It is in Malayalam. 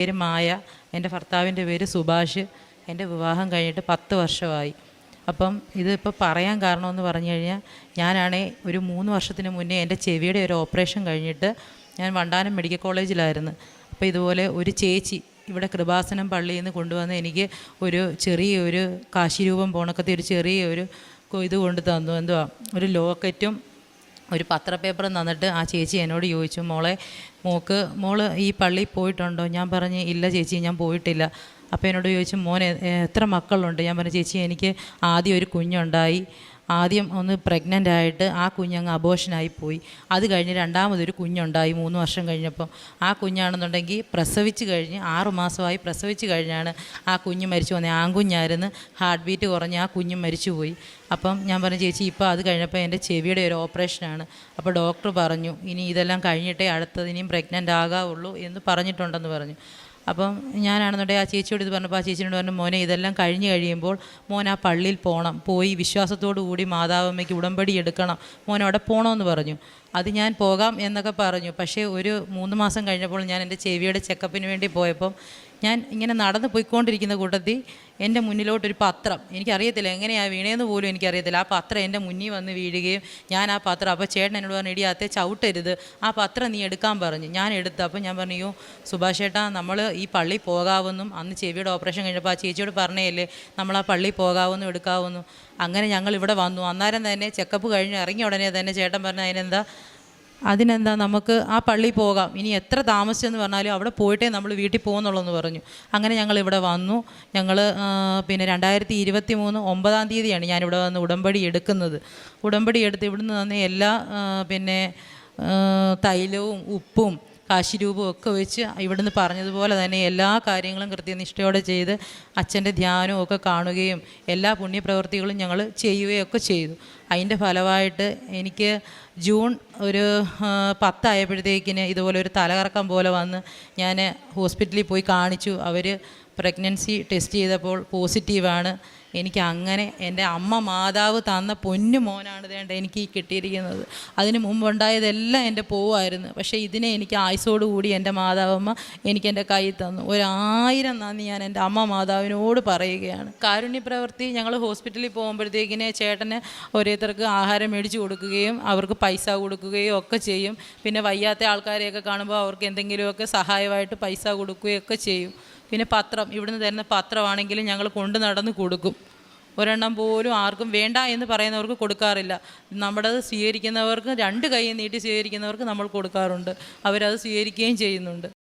പേര് മായ, എൻ്റെ ഭർത്താവിൻ്റെ പേര് സുഭാഷ്. എൻ്റെ വിവാഹം കഴിഞ്ഞിട്ട് 10 വർഷമായി. അപ്പം ഇതിപ്പോൾ പറയാൻ കാരണമെന്ന് പറഞ്ഞു കഴിഞ്ഞാൽ, ഞാനാണേ ഒരു 3 വർഷത്തിന് മുന്നേ എൻ്റെ ചെവിയുടെ ഒരു ഓപ്പറേഷൻ കഴിഞ്ഞിട്ട് ഞാൻ വണ്ടാനം മെഡിക്കൽ കോളേജിലായിരുന്നു. അപ്പോൾ ഇതുപോലെ ഒരു ചേച്ചി ഇവിടെ കൃപാസനം പള്ളിയിൽ നിന്ന് കൊണ്ടുവന്ന് എനിക്ക് ഒരു ചെറിയൊരു കാശിരൂപം പോണക്കത്തെ ഒരു ചെറിയൊരു ഇത് കൊണ്ട് തന്നു. എന്തുവാ, ഒരു ലോക്കറ്റും ഒരു പത്രപ്പേപ്പറും തന്നിട്ട് ആ ചേച്ചി എന്നോട് ചോദിച്ചു, മോള് ഈ പള്ളിയിൽ പോയിട്ടുണ്ടോ? ഞാൻ പറഞ്ഞു, ഇല്ല ചേച്ചി, ഞാൻ പോയിട്ടില്ല. അപ്പോൾ എന്നോട് ചോദിച്ചു, മോൻ എത്ര മക്കളുണ്ട്? ഞാൻ പറഞ്ഞു, ചേച്ചി എനിക്ക് ആദ്യം ഒരു കുഞ്ഞുണ്ടായി. ആദ്യം ഒന്ന് പ്രഗ്നൻ്റ് ആയിട്ട് ആ കുഞ്ഞങ്ങ് അബോഷനായിപ്പോയി. അത് കഴിഞ്ഞ് രണ്ടാമതൊരു കുഞ്ഞുണ്ടായി 3 വർഷം കഴിഞ്ഞപ്പം. ആ കുഞ്ഞാണെന്നുണ്ടെങ്കിൽ പ്രസവിച്ച് കഴിഞ്ഞ് 6 മാസമായി പ്രസവിച്ച് കഴിഞ്ഞാണ് ആ കുഞ്ഞ് മരിച്ചു വന്നത്. ആൺകുഞ്ഞായിരുന്നു. ഹാർട്ട് ബീറ്റ് കുറഞ്ഞ് ആ കുഞ്ഞ് മരിച്ചുപോയി. അപ്പം ഞാൻ പറഞ്ഞു, ചേച്ചി ഇപ്പോൾ അത് കഴിഞ്ഞപ്പോൾ എൻ്റെ ചെവിയുടെ ഒരു ഓപ്പറേഷനാണ്. അപ്പോൾ ഡോക്ടർ പറഞ്ഞു, ഇനി ഇതെല്ലാം കഴിഞ്ഞിട്ടേ അടുത്തത് ഇനിയും പ്രഗ്നൻ്റ് ആകാവുള്ളൂ എന്ന് പറഞ്ഞിട്ടുണ്ടെന്ന് പറഞ്ഞു. അപ്പം ഞാനാണെന്നുണ്ടെങ്കിൽ ആ ചേച്ചിയോട് ഇത് പറഞ്ഞപ്പോൾ ആ ചേച്ചിയോട് പറഞ്ഞു, മോനെ ഇതെല്ലാം കഴിഞ്ഞ് കഴിയുമ്പോൾ മോൻ ആ പള്ളിയിൽ പോയി വിശ്വാസത്തോടു കൂടി മാതാവമ്മയ്ക്ക് ഉടമ്പടി എടുക്കണം, മോൻ അവിടെ പോകണമെന്ന് പറഞ്ഞു. അത് ഞാൻ പോകാം എന്നൊക്കെ പറഞ്ഞു. പക്ഷേ ഒരു 3 മാസം കഴിഞ്ഞപ്പോൾ ഞാൻ എൻ്റെ ചെവിയുടെ ചെക്കപ്പിന് വേണ്ടി പോയപ്പം ഞാൻ ഇങ്ങനെ നടന്ന് പോയിക്കൊണ്ടിരിക്കുന്ന കൂട്ടത്തിൽ എൻ്റെ മുന്നിലോട്ടൊരു പത്രം, എനിക്കറിയത്തില്ല എങ്ങനെയാണ് വീണേന്ന് പോലും എനിക്കറിയത്തില്ല, ആ പത്രം എൻ്റെ മുന്നിൽ വന്ന് വീഴുകയും ഞാൻ ആ പത്രം, അപ്പോൾ ചേട്ടൻ എന്നോട് പറഞ്ഞു, ഇടിയാത്തെ ചവിട്ടരുത്, ആ പത്രം നീ എടുക്കാൻ പറഞ്ഞു. ഞാൻ എടുത്തു. അപ്പോൾ ഞാൻ പറഞ്ഞു, സുഭാഷ് ചേട്ടാ, നമ്മൾ ഈ പള്ളി പോകാമെന്നും അന്ന് ചെവിയുടെ ഓപ്പറേഷൻ കഴിഞ്ഞപ്പോൾ ആ ചേച്ചിയോട് പറഞ്ഞതല്ലേ നമ്മൾ ആ പള്ളി പോകാമെന്നും എടുക്കാമെന്നും. അങ്ങനെ ഞങ്ങൾ ഇവിടെ വന്നു. അന്നേരം തന്നെ ചെക്കപ്പ് കഴിഞ്ഞ് ഇറങ്ങിയ ഉടനെ തന്നെ ചേട്ടൻ പറഞ്ഞു, അതിനെന്താ നമുക്ക് ആ പള്ളിയിൽ പോകാം, ഇനി എത്ര താമസിച്ചെന്ന് പറഞ്ഞാലും അവിടെ പോയിട്ടേ നമ്മൾ വീട്ടിൽ പോകുന്നുള്ളൂ എന്ന് പറഞ്ഞു. അങ്ങനെ ഞങ്ങൾ ഇവിടെ വന്നു. ഞങ്ങൾ പിന്നെ 2023 9-ാം തീയതിയാണ് ഞാനിവിടെ വന്ന് ഉടമ്പടി എടുക്കുന്നത്. ഉടമ്പടി എടുത്ത് ഇവിടുന്ന് തന്നെ എല്ലാ പിന്നെ തൈലവും ഉപ്പും കാശിരൂപവും ഒക്കെ വെച്ച് ഇവിടുന്ന് പറഞ്ഞതുപോലെ തന്നെ എല്ലാ കാര്യങ്ങളും കൃത്യനിഷ്ഠയോടെ ചെയ്ത് അച്ഛൻ്റെ ധ്യാനവും ഒക്കെ കാണുകയും എല്ലാ പുണ്യപ്രവൃത്തികളും ഞങ്ങൾ ചെയ്യുകയൊക്കെ ചെയ്തു. അതിൻ്റെ ഫലമായിട്ട് എനിക്ക് ജൂൺ ഒരു 10 ആയപ്പോഴത്തേക്കിന് ഇതുപോലെ ഒരു തലകറക്കം പോലെ വന്ന് ഞാൻ ഹോസ്പിറ്റലിൽ പോയി കാണിച്ചു. അവർ പ്രഗ്നൻസി ടെസ്റ്റ് ചെയ്തപ്പോൾ പോസിറ്റീവാണ്. എനിക്ക് അങ്ങനെ എൻ്റെ അമ്മ മാതാവ് തന്ന പൊന്നു മോനാണ് വേണ്ട എനിക്ക് കിട്ടിയിരിക്കുന്നത്. അതിന് മുമ്പുണ്ടായതെല്ലാം എൻ്റെ പോവായിരുന്നു. പക്ഷേ ഇതിനെ എനിക്ക് ആയുസോടുകൂടി എൻ്റെ മാതാവമ്മ എനിക്കെൻ്റെ കയ്യിൽ തന്നു. 1000 നന്ദി ഞാൻ എൻ്റെ അമ്മ മാതാവിനോട് പറയുകയാണ്. കാരുണ്യപ്രവൃത്തി ഞങ്ങൾ ഹോസ്പിറ്റലിൽ പോകുമ്പോഴത്തേക്കിന് ചേട്ടന് ഓരോരുത്തർക്ക് ആഹാരം മേടിച്ച് കൊടുക്കുകയും അവർക്ക് പൈസ കൊടുക്കുകയും ഒക്കെ ചെയ്യും. പിന്നെ വയ്യാത്ത ആൾക്കാരെയൊക്കെ കാണുമ്പോൾ അവർക്ക് എന്തെങ്കിലുമൊക്കെ സഹായമായിട്ട് പൈസ കൊടുക്കുകയൊക്കെ ചെയ്യും. പിന്നെ പത്രം, ഇവിടുന്ന് തരുന്ന പത്രമാണെങ്കിലും ഞങ്ങൾ കൊണ്ട് നടന്ന് കൊടുക്കും. ഒരെണ്ണം പോലും ആർക്കും വേണ്ട എന്ന് പറയുന്നവർക്ക് കൊടുക്കാറില്ല. നമ്മുടേത് സ്വീകരിക്കുന്നവർക്ക് 2 കൈ നീട്ടി സ്വീകരിക്കുന്നവർക്ക് നമ്മൾ കൊടുക്കാറുണ്ട്. അവരത് സ്വീകരിക്കുകയും ചെയ്യുന്നുണ്ട്.